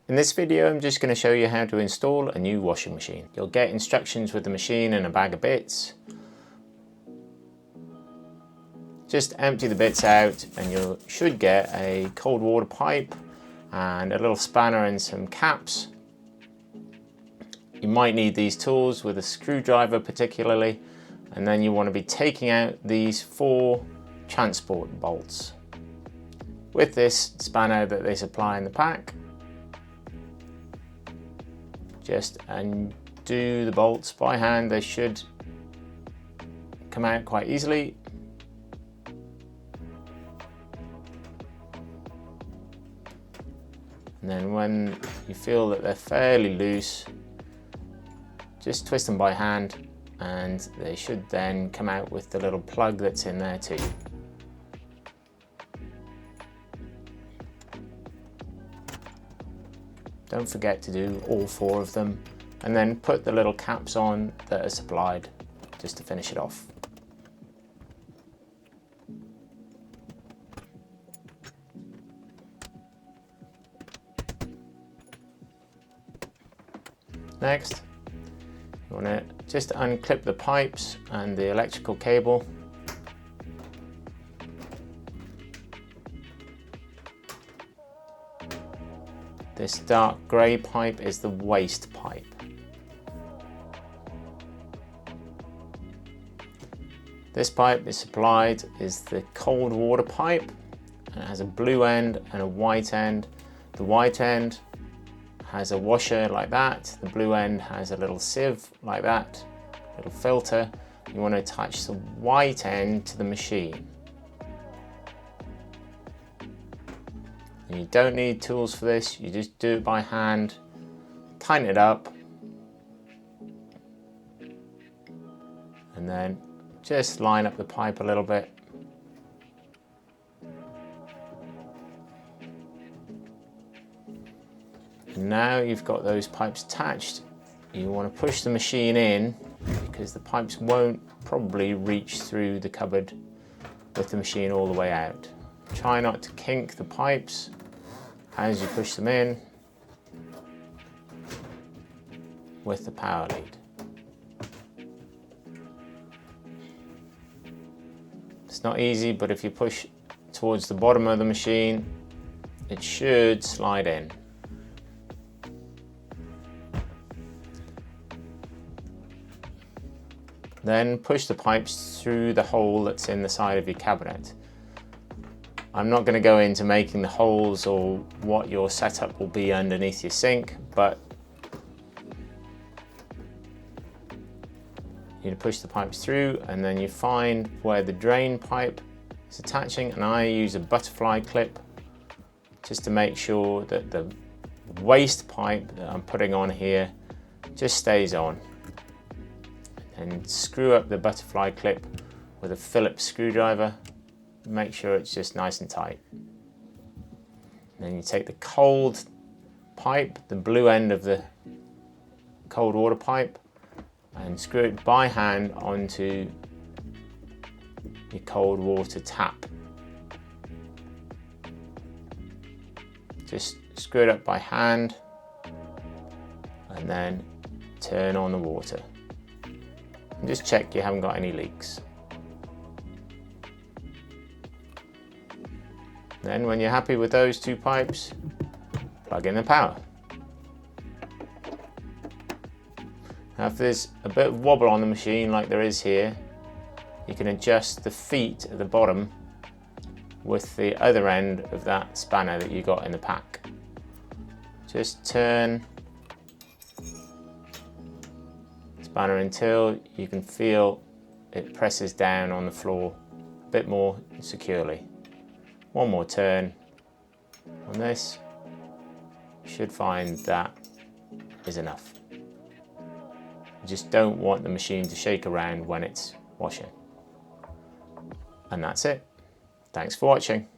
In this video, I'm just going to show you how to install a new washing machine. You'll get instructions with the machine and a bag of bits. Just empty the bits out and you should get a cold water pipe and a little spanner and some caps. You might need these tools with a screwdriver particularly, and then you want to be taking out these 4 transport bolts. With this spanner that they supply in the pack, just undo the bolts by hand. They should come out quite easily. And then when you feel that they're fairly loose, just twist them by hand and they should then come out with the little plug that's in there too. Don't forget to do all 4 of them, and then put the little caps on that are supplied just to finish it off. Next, you want to just unclip the pipes and the electrical cable. This dark grey pipe is the waste pipe. This pipe is supplied is the cold water pipe, and it has a blue end and a white end. The white end has a washer like that, the blue end has a little sieve like that, little filter. You want to attach the white end to the machine. And you don't need tools for this, you just do it by hand, tighten it up, and then just line up the pipe a little bit. And now you've got those pipes attached, you want to push the machine in because the pipes won't probably reach through the cupboard with the machine all the way out. Try not to kink the pipes as you push them in with the power lead. It's not easy, but if you push towards the bottom of the machine, it should slide in. Then push the pipes through the hole that's in the side of your cabinet. I'm not going to go into making the holes or what your setup will be underneath your sink, but you push the pipes through and then you find where the drain pipe is attaching, and I use a butterfly clip just to make sure that the waste pipe that I'm putting on here just stays on. And screw up the butterfly clip with a Phillips screwdriver. Make sure it's just nice and tight. Then you take the cold pipe, the blue end of the cold water pipe, and screw it by hand onto your cold water tap. Just screw it up by hand and then turn on the water. And just check you haven't got any leaks. Then when you're happy with those 2 pipes, plug in the power. Now if there's a bit of wobble on the machine like there is here, you can adjust the feet at the bottom with the other end of that spanner that you got in the pack. Just turn the spanner until you can feel it presses down on the floor a bit more securely. One more turn on this, you should find that is enough. You just don't want the machine to shake around when it's washing. And that's it. Thanks for watching.